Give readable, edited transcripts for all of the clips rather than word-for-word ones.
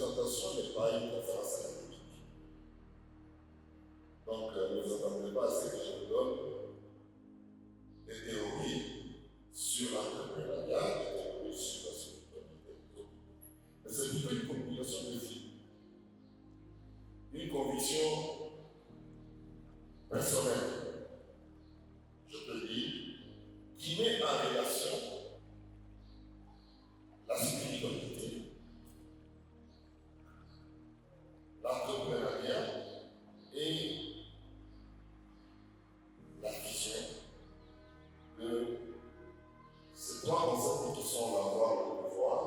présentation n'est pas une conférence académique. Donc, ne vous attendez pas à ce que je vous donne des théories sur l'entrepreneuriat, des théories sur la spiritualité. Mais c'est plutôt une communication de vie, une conviction personnelle, je peux dire, qui met en relation la spiritualité, l'entrepreneuriat et la vision de ces trois concepts qui sont l'avoir, le pouvoir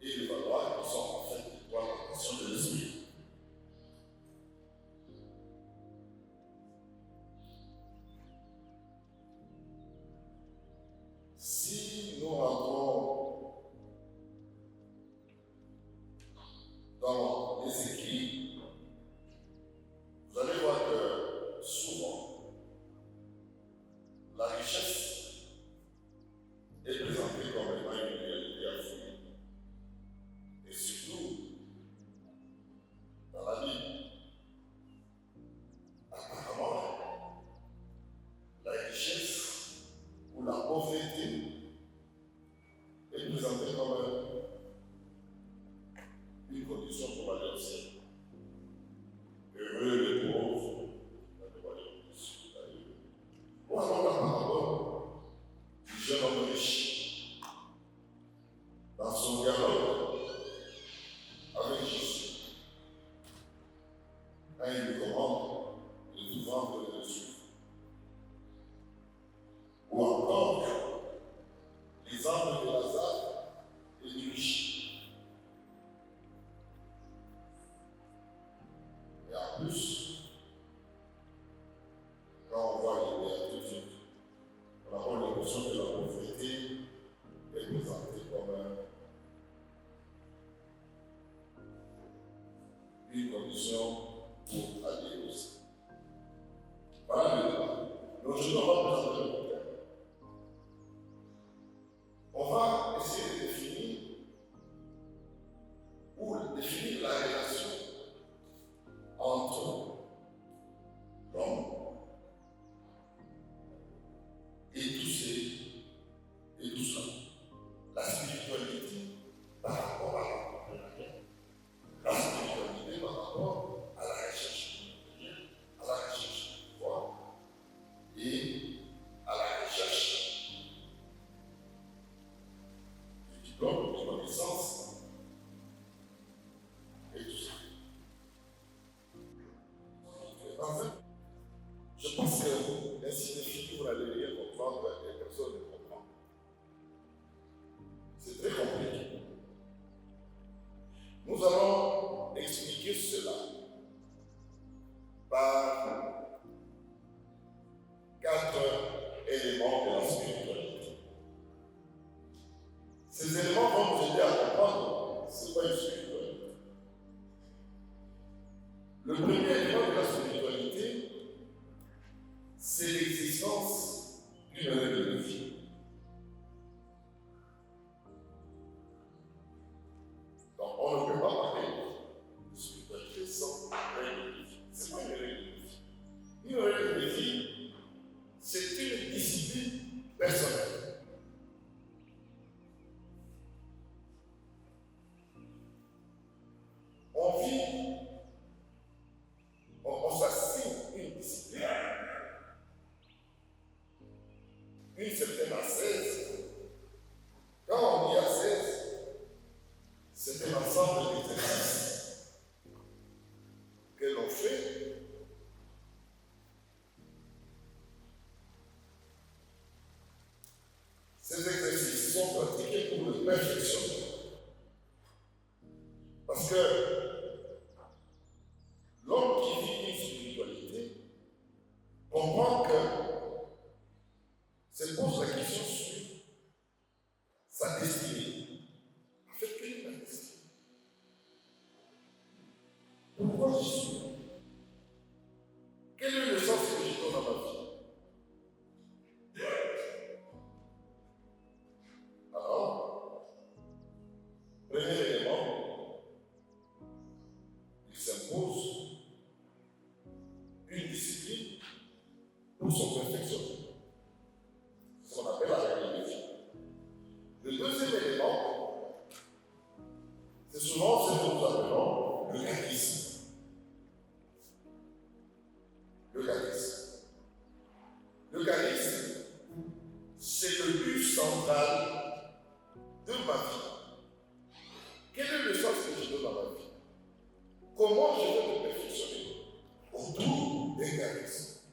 et le valoir, qui sont en fait les trois dimensions de l'esprit. Si nous rentrons dans les écrits, vous allez voir que souvent, la richesse est présentée comme étant une réalité absolue. Et surtout, dans la Bible, apparemment, la richesse ou la pauvreté est présentée comme une condition pour aller au ciel. Heureux les pauvres, pour aller au ciel. Ou alors la parabole du jeune homme riche dans son dialogue avec Jésus. Quand il lui commande de tout vendre et de suivre. Ou encore l'exemple de Lazare et du riche. Et en plus, quand on voit les béatitudes, on a l'impression que la pauvreté est présentée comme une condition pour aller au ciel. Voilà le débat. Donc je dois pas présenter le problème. On va essayer de définir ou définir la relation entre l'homme et tout cela. La spiritualité par rapport à l'entrepreneuriat, la spiritualité par rapport à la recherche à la recherche du pouvoir et à la recherche du diplôme, de connaissance et tout ça. En fait, je pense que ainsi défini, vous n'allez rien comprendre et personne ne comprend. C'est très compliqué. Nous allons expliquer cela par 4 éléments de la spiritualité. Ces éléments vont nous aider à comprendre ce qu'est une spiritualité. Le premier élément de la spiritualité, c'est l'existence d'une règle de vie. Donc, on ne peut pas parler de spiritualité sans règle de vie. Ce n'est pas une règle de vie. Une règle de vie, c'est une discipline personnelle. On vit, on s'assigne une discipline, une certaine ascèse. Quand on dit ascèse, c'est un ensemble d'exercices que l'on fait ces exercices sont pratiqués pour le perfectionnement. Parce que l'homme qui vit une spiritualité comprend que se pose la question sur sa destinée. En fait, quelle est ma destinée? Pourquoi je suis là? Quel est le sens que je donne à ma vie? Alors, premier élément, de ma vie. Quel est le sens que je donne à ma vie? Comment je vais me perfectionner autour des caresses?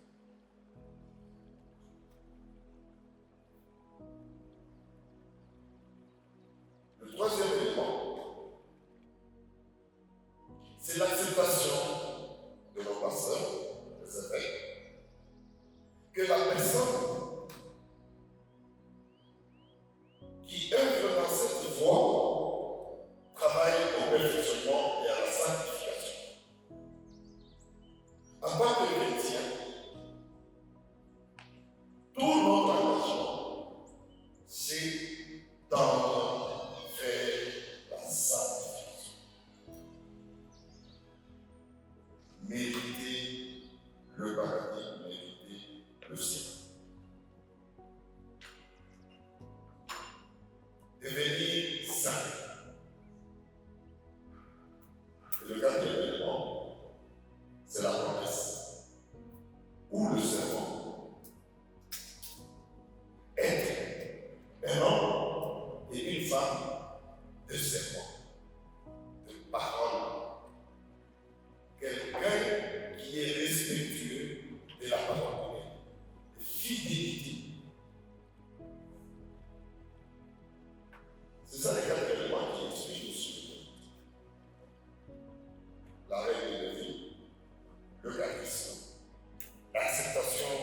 Le troisième élément, c'est l'acceptation de nos pasteurs, des évêques, que la personne qui œuvre dans cette voie travaille au perfectionnement et à la sanctification. En tant que chrétien, tout notre engagement, c'est tendre vers la sanctification. Mériter le paradis, mériter le ciel. Devenir saint. Et le quatrième élément, c'est la promesse ou le serment. Être un homme et une femme de serment, de parole. Quelqu'un qui est respectueux de la parole, de fidélité. C'est ça les quatre éléments qui expliquent aussi la règle de vie, le charisme, l'acceptation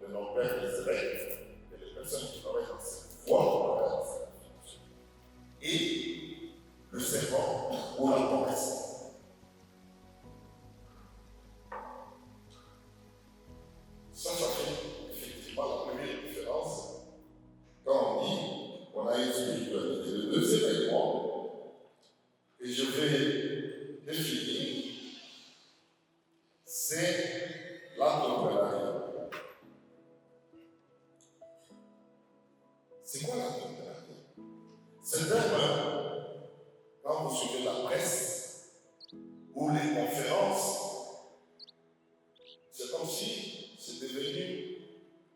de nos pères les évêques et les personnes qui travaillent dans cette voie et le serment ou la promesse. Ça fait effectivement la première différence quand on dit qu'on a une spiritualité. Le deuxième élément que je vais définir, c'est l'entrepreneuriat. C'est quoi l'entrepreneuriat? C'est quand vous suivez la presse ou les conférences, c'est comme si c'est devenu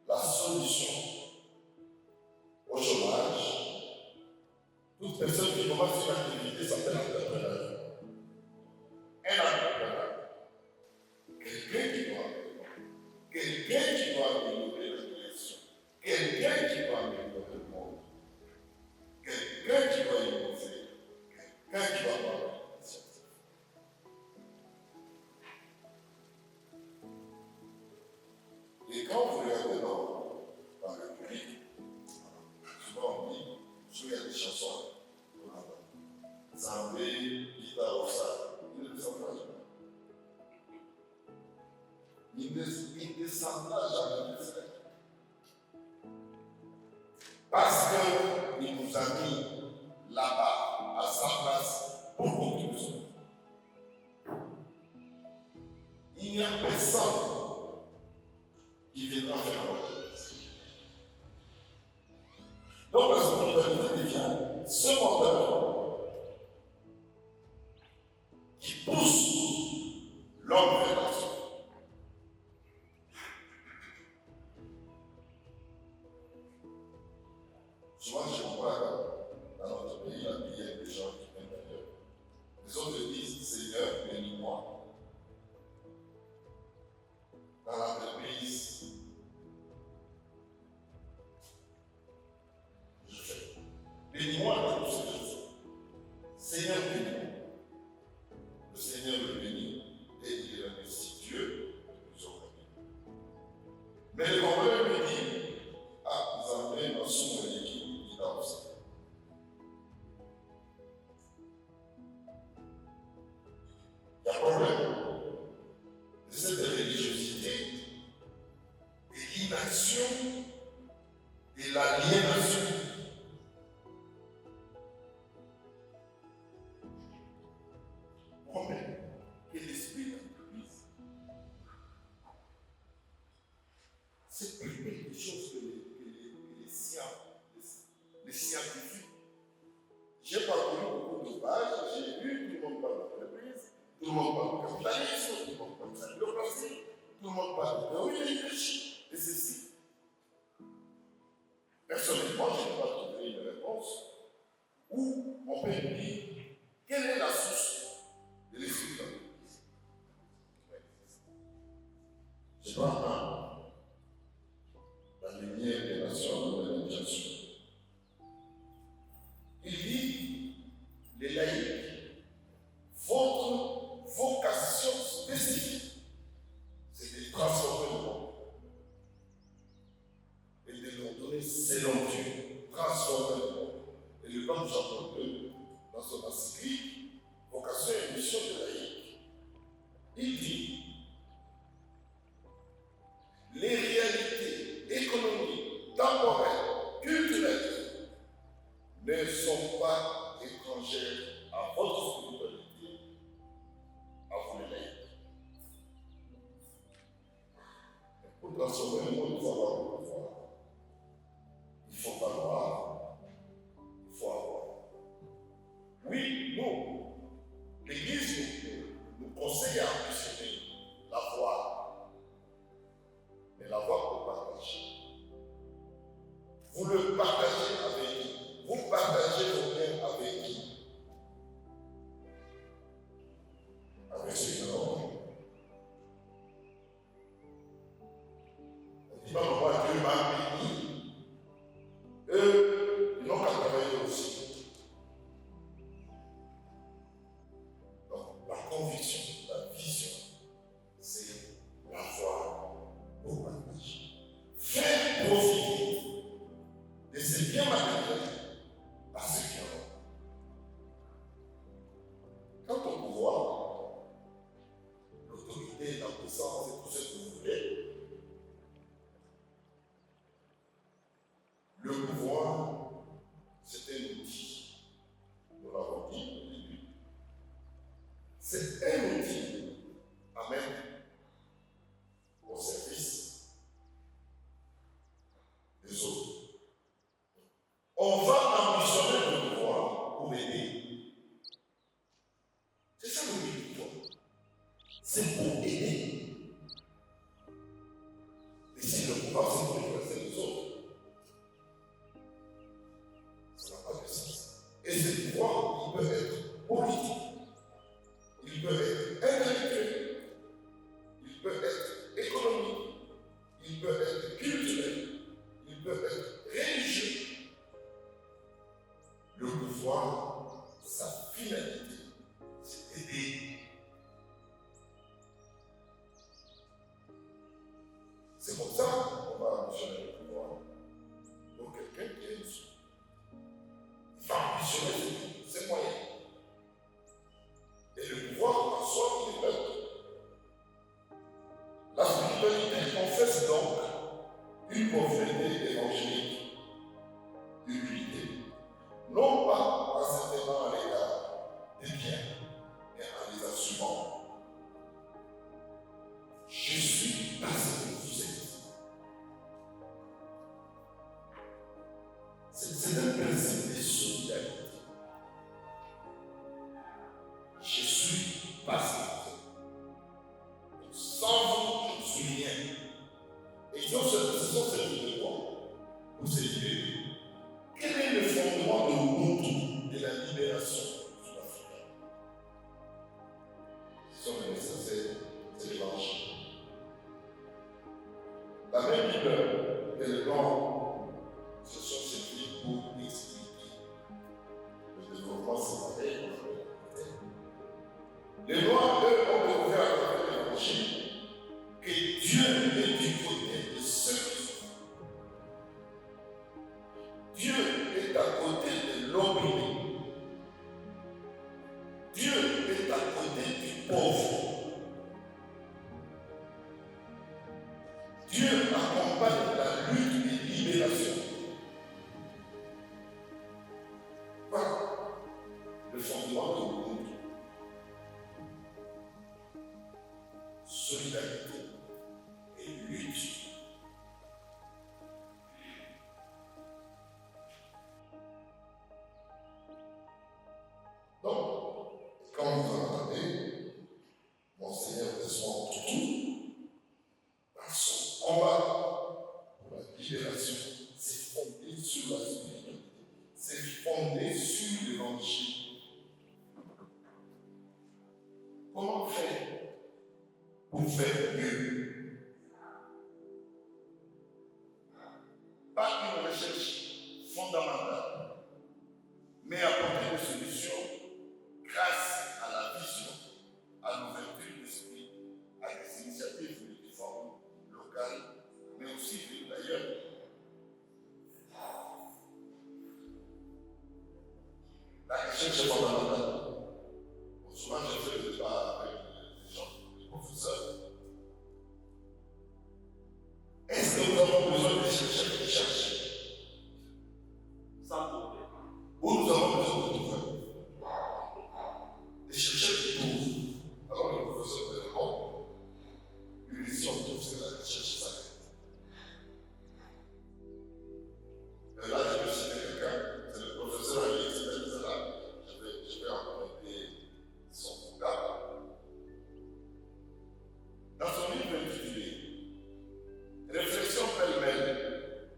la solution au chômage. Toute personne qui commence une activité s'appelle entrepreneur. Un entrepreneur. Quelqu'un qui doit améliorer la création. Quelqu'un qui doit améliorer le monde. Quelqu'un qui doit innover. Quelqu'un qui doit avoir l'initiative. Et quand vous regardez dans le public, souvent on dit, il y a des chansons, Zambé, guitare au sable, il ne descendra jamais. Il ne descendra jamais. Parce qu'il nous a mis là-bas, à sa place, pour conclusion. Il n'y a personne qui viendra faire notre place. Donc la spontanéité devient ce moteur qui pousse l'homme vers l'action. Souvent, je vois dans notre pays, la vie, il y a des gens qui viennent d'ailleurs. Les autres disent, Seigneur, bénis-moi. Dans l'entreprise, je fais. Bénis-moi dans tout ce que je fais. Seigneur, bénis-moi. Le Seigneur le bénit et il remercie Dieu de nous avoir bénis. Mais le compagnon lui dit, ah, vous avez un sourire qui danse. Il y a problème de cette religiosité et l'inaction et l'aliénation. Problème que l'esprit d'entreprise. C'est plus belle des choses que les scientifiques. J'ai parcouru beaucoup de pages, j'ai vu tout le monde parle d'entreprise, tout le monde parle de capitalisme, tout le monde parle de la bureaucratie, tout le monde parle de théorie des riches, et ceci. Personnellement, je n'ai pas trouvé une réponse où on peut dire quelle est la source de l'esprit dans l'Église. Je prends la lumière des nations de l'éducation. Il dit, les laïcs, votre vocation spécifique, c'est de transformer le monde et de nous donner selon Dieu, transformer le monde. Et le pape Jean-Paul II, dans son encyclique, vocation et mission de laïcs, il dit, les réalités économiques, temporelles, culturelles ne sont pas étrangères à votre spiritualité, à vous les laïcs. Pour transformer le monde, il faut avoir le pouvoir. Il faut valoir. Il faut avoir. Oui, nous, l'Église nous conseille à ambitionner la voie, mais la voie pour partager. Vous le partagez avec qui? Vous partagez vos biens avec qui? Avec ceux qui n'ont pas. On ne dit pas pourquoi Dieu m'a béni. Eux, ils n'ont qu'à travailler aussi. Donc, la conviction, la vision, c'est la foi au partage. Faire profiter de ces biens matériels à ceux qui en ont. Quant au pouvoir, l'autorité, la puissance et tout ce que vous voulez, le pouvoir, c'est un outil. Nous l'avons dit au début. C'est un outil à mettre au service des autres. On va ambitionner le pouvoir pour aider. C'est ça le but du pouvoir. C'est pour aider. Et si le pouvoir, c'est pour effacer les autres, ça n'a pas de sens. Et ce pouvoir, il peut être politique, il peut être intellectuel, il peut être économique, il peut être culturel, il peut être religieux. Le pouvoir, sa finalité, c'est aider. C'est pour ça qu'on va ambitionner le pouvoir. Donc quelqu'un qui est ici, il va ambitionner ses moyens. Et le pouvoir en soi, il est neutre. La spiritualité confesse donc une pauvreté évangélique, humilité. Non pas en s'attendant à l'égard des biens, mais en les assumant. Je suis parce que vous êtes. C'est un principe de solidarité. Je suis parce que vous êtes. Sans vous, je ne suis rien. Et ce sont ces deux points pour se libérer. Quel est le fondement de Ubuntu, de la libération sud-africaine? Ce sont les messages, c'est l'évangile. La même Bible et le nom se sont servis pour expliquer le développement séparé qu'on appelle. Les Noirs, eux, ont découvert à travers l'évangile que Dieu est du côté de ceux qui souffrent. Dieu est à côté de l'opprimé. Dieu est à côté du pauvre. Dieu accompagne la lutte de libération. Voilà le fondement de l'Ubuntu. Solidarité et lutte. Donc, quand vous entendez Monseigneur Desmond Tutu, dans son combat pour la libération, c'est fondé sur la spiritualité, c'est fondé sur le l'évangile. Comment faire pour faire mieux? Pas une recherche fondamentale, mais apporter des solutions grâce à la vision, à l'ouverture d'esprit, à des initiatives multiformes, locales, mais aussi d'ailleurs. La recherche est fondamentale. Bon, souvent, je fais le débat avec les gens, les professeurs. Est-ce que nous avons besoin de chercheurs qui cherchent? Sans doute. Ou nous avons besoin de trouver des chercheurs qui trouvent? Alors le professeur me répond, une mission trouve, c'est la recherche sacrée. Et là, je vais citer quelqu'un, c'est le professeur à l'université de Zala. Je vais emprunter son vocable. Dans son livre intitulé Réflexion pêle-mêle,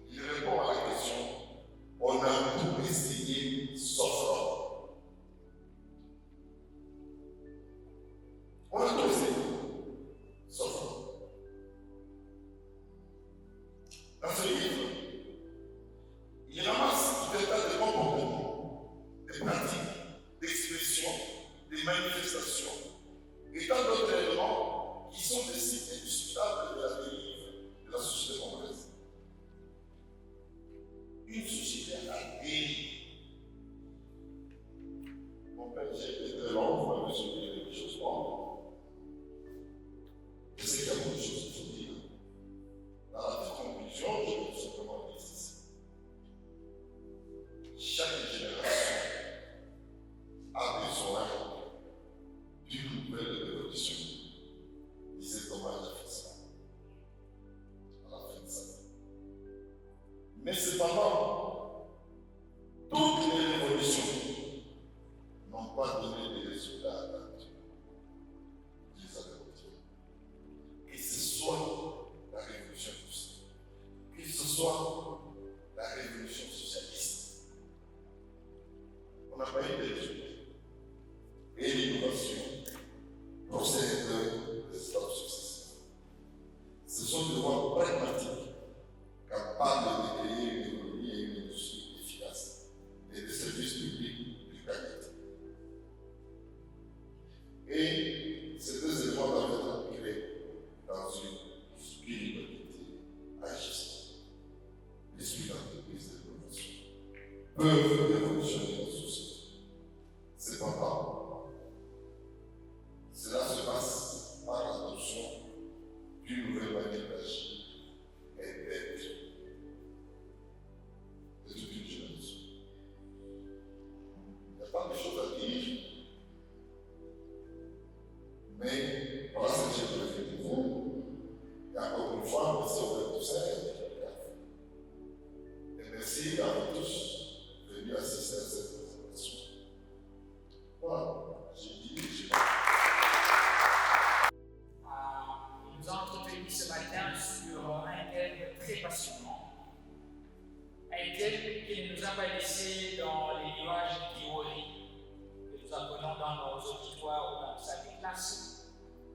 il répond à la question: on a tout essayé sauf l'homme. On a tout essayé sauf l'homme. Dans ce livre, il ramasse tout un tas de comportements, des pratiques, d'expressions, des manifestations et tant d'autres éléments qui sont des signes indiscutables de la dérive de la société congolaise. Une société à dérive. Mon père, j'ai été très long, vous m'avez souligné quelque chose pour je sais qu'il y a beaucoup de choses qu'il faut dire. Dans la petite conclusion, je vais tout simplement dire ceci. Chaque génération a besoin d'une nouvelle révolution. Disait Thomas Jefferson à la fin de sa vie. Mais cependant, toutes les révolutions n'ont pas donné des résultats attendus. Je les avais retirés. Que ce soit la révolution industrielle, que ce soit la révolution socialiste, on n'a pas eu de résultats. Et l'innovation procède des étapes successives. Ce sont des voies pragmatiques, capables de créer une économie et une industrie efficaces et des services publics de qualité. Et ces deux éléments doivent être ancrés dans une spiritualité agissante. L'esprit d'entreprise et de l'innovation peuvent révolutionner notre société. Cependant, cela se passe par l'adoption d'une nouvelle manière d'agir et d'être de toute une génération. Il n'y a pas de choses à dire, mais voilà ce que j'ai préféré pour vous. Et encore une fois, merci au Père et merci à vous tous venus assister à cette présentation. Voilà, j'ai dit, j'ai pas. Nous avons entretenu ce matin sur un thème très passionnant, un thème qui ne nous a pas laissé dans les nuages de théorie que nous apprenons dans nos auditoires ou dans nos salles de classe,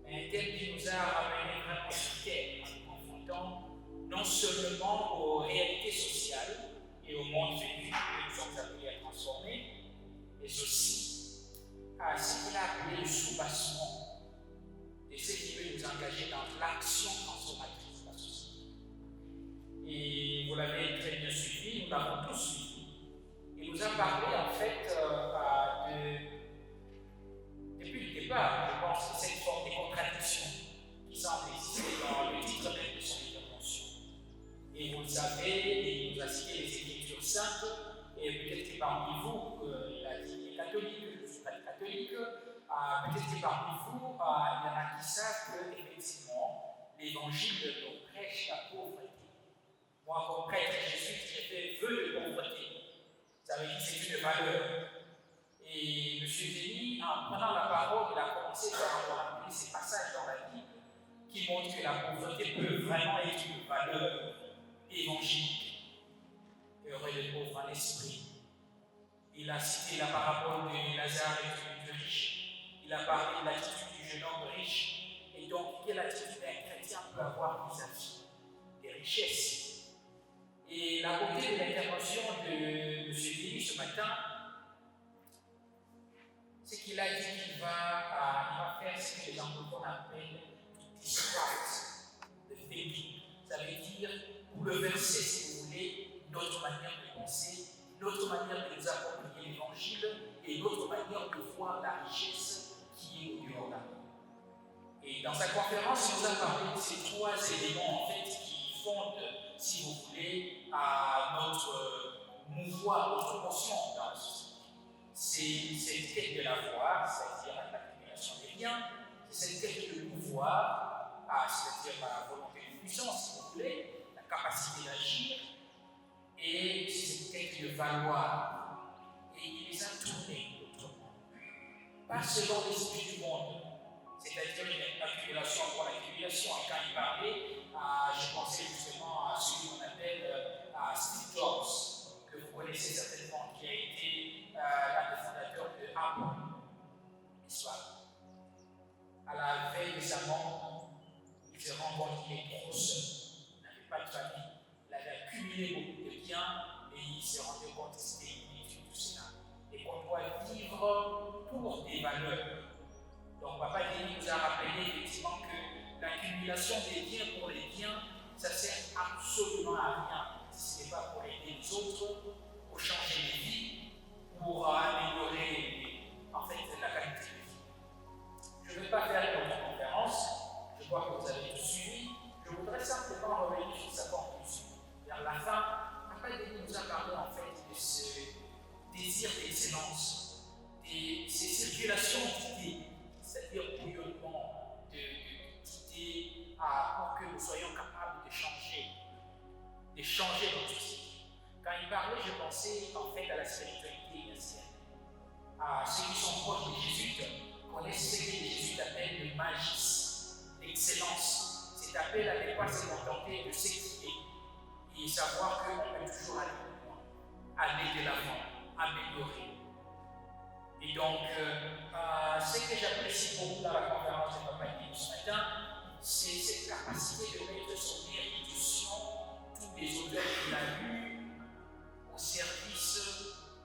mais un thème qui nous a ramené vraiment sur terre en nous confrontant non seulement aux réalités sociales et au monde vécu que nous sommes appelés à transformer, mais aussi à ce qu'il a appelé le soubassement et ce qui veut nous engager dans l'action transformatrice de la société. Et vous l'avez très bien suivi, nous l'avons tous suivi. Il nous a parlé en fait depuis le départ, je pense, de cette forme de contradiction qui semble exister dans le titre même de son intervention. Et vous le savez, il nous a cité les Écritures saintes, et peut-être que parmi vous, il a dit les catholiques, je ne suis pas catholique, peut-être que parmi vous, il y en a qui savent que, effectivement, l'évangile nous prêche la pauvreté. Moi, comme prêtre jésuite, j'ai fait vœu de pauvreté. Ça veut dire que c'est une valeur. Et M. Zény, en prenant la parole, il a commencé par rappeler ces passages dans la Bible qui montrent que la pauvreté peut vraiment être une valeur évangélique. heureux les pauvres en esprit. Il a cité la parabole de Lazare et du riche. Il a parlé de l'attitude du jeune homme riche. Et donc, quelle attitude un chrétien peut avoir vis-à-vis des richesses? Et la beauté de l'intervention de M. Billy ce matin, c'est qu'il a dit qu'il va faire ce que les anglophones appellent disrupt the thinking. Ça veut dire bouleverser, si vous voulez, notre manière de penser, notre manière de nous approprier l'évangile et notre manière de voir la richesse qui est au dehors là. Et dans sa conférence, il nous a parlé de ces trois éléments en fait qui fondent, si vous voulez, à notre mouvoir, notre motion dans la société. C'est cette quête de l'avoir, c'est-à-dire l'accumulation des biens, c'est cette quête de pouvoir, c'est-à-dire la volonté de puissance, si vous voulez, la capacité d'agir, et c'est cette quête de valoir. Et il les a tournés autrement. Pas selon l'esprit du monde, c'est-à-dire une accumulation pour l'accumulation. Et quand il parlait, je pensais justement à celui qu'on appelle Steve Jobs, que vous connaissez certainement, qui a été l'un des fondateurs de Apple, n'est-ce pas? À la veille de sa mort, il s'est rendu compte qu'il était trop seul. Il n'avait pas de famille. Il avait accumulé beaucoup de biens, mais il s'est rendu compte que c'était inutile tout cela. Et qu'on doit vivre pour des valeurs. Donc, Papa Denis nous a rappelé effectivement que l'accumulation des biens pour les biens, ça ne sert absolument à rien si ce n'est pas pour aider les autres, pour changer les vies, pour améliorer en fait la qualité de vie. Je ne vais pas faire une conférence, je vois que vous avez tout suivi. Je voudrais simplement revenir sur sa conclusion. Vers la fin, Papa Denis nous a parlé en fait de ce désir d'excellence, de ces circulations d'idées, c'est-à-dire bouillonnement d'idées pour que nous soyons capables de changer notre société. Quand il parlait, je pensais en fait à la spiritualité initiale. Ceux qui sont proches des jésuites connaissent ce que les jésuites appellent le magis, l'excellence. Cet appel avec quoi c'est contenter de s'équiper et savoir qu'on peut toujours aller plus loin, aller de l'avant, améliorer. Et donc, ce que j'apprécie beaucoup dans la conférence de Papa Denis ce matin, c'est cette capacité de mettre son érudition, tous les auteurs qu'il a lus, au service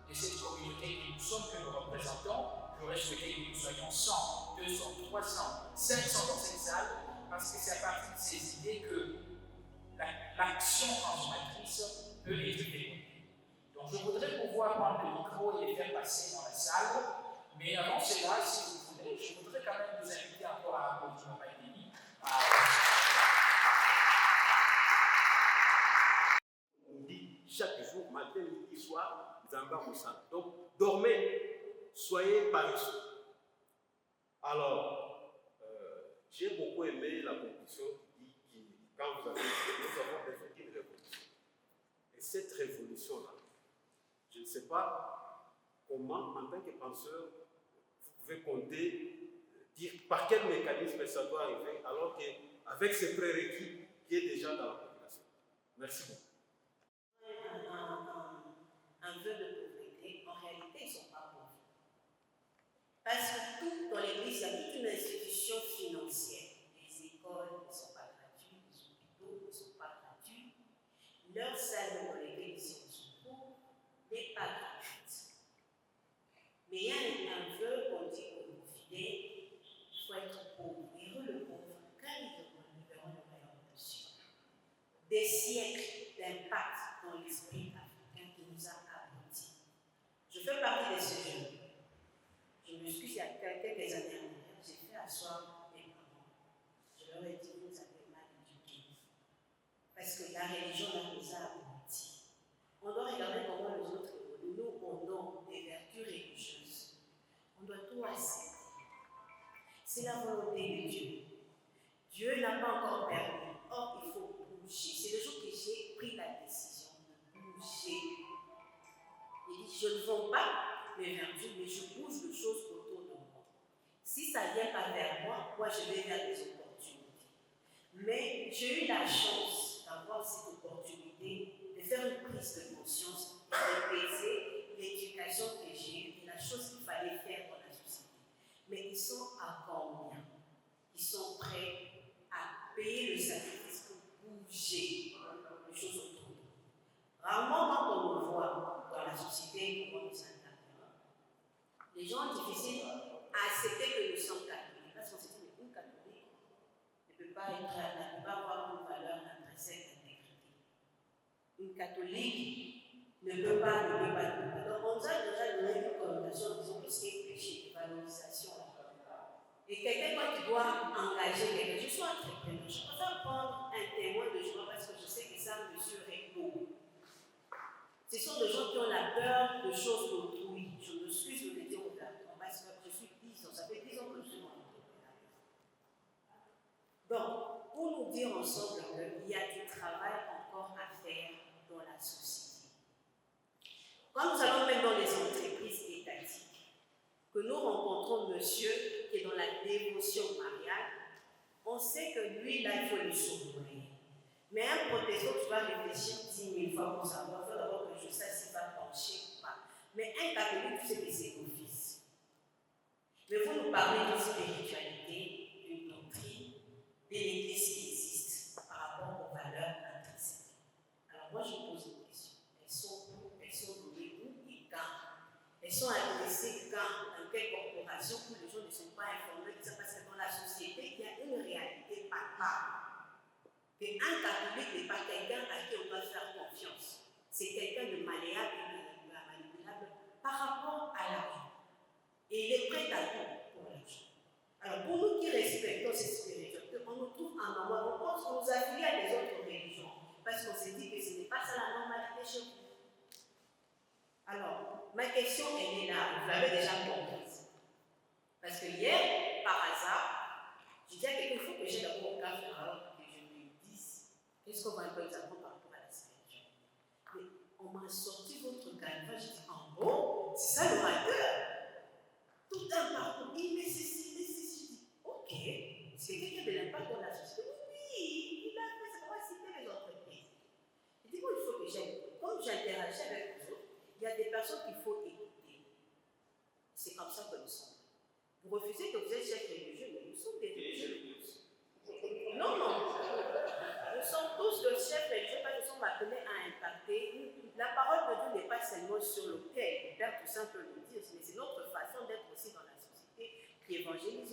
de cette communauté que nous sommes, que nous représentons. J'aurais souhaité que nous soyons 100, 200, 300, 500 dans cette salle, parce que c'est à partir de ces idées que l'action transformatrice peut être développée. Donc je voudrais pouvoir prendre le micro et les faire passer dans la salle, mais avant cela, si vous voulez, je voudrais quand même vous inviter encore à applaudir Papa Denis. On dit chaque jour, matin, midi, soir, Zamba Moussa. Donc, dormez, soyez paresseux. Alors, j'ai beaucoup aimé la conclusion qui dit quand vous avez dit, nous avons besoin d'une révolution. Et cette révolution-là, je ne sais pas comment, en tant que penseur, vous pouvez compter, dire par quel mécanisme ça doit arriver, alors qu'avec ces prérequis qui est déjà dans la population. Merci beaucoup. Un vœu de pauvreté, en réalité, ils ne sont pas pauvres. Parce que tout dans l'Église, il y a toute une institution financière. Les écoles ne sont pas gratuites, les hôpitaux ne sont pas gratuits. Leur salaire dans l'Église, si on se trouve, n'est pas gratuite. Mais il y a un vœu qu'on dit aux fidèles, il faut être pauvre. Heureux le pauvre, car ils verront le royaume de Dieu. Des siècles d'impact dans l'esprit africain qui nous a abrutis. Je fais partie de ce jeunes. Je me suis il y a quelques années en arrière, j'ai fait asseoir mes parents. Je leur ai dit, vous avez mal éduqué. Parce que la religion nous a abrutis. On doit regarder comment les autres évoluent. Nous, on a des vertus religieuses. On doit tout accepter. C'est la volonté de Dieu. Dieu n'a pas encore permis. Or, il faut bouger. C'est le jour que j'ai pris la décision de bouger. Il dit, je ne vends pas mes vertus, mais je bouge de choses autour de moi. Si ça ne vient pas vers moi, je vais vers des opportunités. Mais j'ai eu la chance d'avoir cette opportunité de faire une prise de conscience et de peser l'éducation que j'ai eue et la chose qu'il fallait faire dans la société. Mais ils sont à combien? Ils sont prêts à payer le sacrifice pour bouger les choses autour de nous. Rarement, quand on nous voit dans la société, comment nous intervenons, les gens ont difficile à accepter que nous sommes catholiques. Parce qu'on se dit, mais une catholique ne peut pas avoir une valeur intrinsèque d'intégrité. Une catholique ne peut pas. Donc, on nous a déjà donné une connotation en disant que c'est péché, valorisation. Et quelqu'un, quand tu dois engager quelqu'un, je suis entrepreneur, je préfère prendre un témoin de joie parce que je sais que ça me serait beau. Ce sont des gens qui ont la peur de choses d'autrui. Je m'excuse de le dire ouvertement parce que je suis 10 ans, ça fait 10 ans que je suis entrepreneur. Donc, pour nous dire ensemble qu'il y a du travail encore à faire dans la société. Quand nous allons même dans les entreprises étatiques, que nous rencontrons monsieur qui est dans la dévotion mariale, on sait que lui, là, il faut le surveiller. Mais un protestant, tu vas réfléchir 10 000 fois pour savoir, il faut d'abord que je sache s'il va pencher ou pas. Mais un catholique, tu sais que c'est l'office. Mais vous nous parlez d'une spiritualité, d'une doctrine, de l'Église qui existe par rapport aux valeurs intrinsèques. Alors moi, je pose une question. Elles sont données où et quand? Elles sont adressées quand? Dans quelle corporation où les gens ne sont pas informés? Parce que dans la société, il y a une réalité palpable. Un catholique n'est pas quelqu'un à qui on doit faire confiance. C'est quelqu'un de malléable et manipulable par rapport à la vie. Et il est prêt à tout pour l'argent. Alors pour nous qui respectons cette spiritualité, on nous trouve en normal. On pense qu'on nous affilie à des autres religions parce qu'on s'est dit que ce n'est pas ça la normalité chez vous. Alors, ma question elle est là, vous l'avez déjà comprise. Parce que hier, par hasard, j'ai dit à quelqu'un, il faut que j'ai d'abord un café alors que je lui dise qu'est-ce qu'on va nous apprendre par rapport à la spiritualité. Mais on m'a sorti votre canevas, j'ai dit, en bon, c'est ça l'orateur. Tout un parcours, il nécessite. Ok, c'est quelqu'un de l'impact dans la société. Oui, il a fait ça, on va citer les entreprises. Il dit, bon, il faut que j'aille. Comme j'interagis avec vous autres, il y a des personnes qu'il faut écouter. C'est comme ça que nous sommes. Vous refusez que vous êtes chef religieux, mais nous sommes des religieux. Non. Nous sommes tous le chef religieux parce que nous sommes appelés à impacter. La parole de Dieu n'est pas seulement sur l'autel. Le Père tout simple le dit, mais c'est notre façon d'être aussi dans la société qui évangélise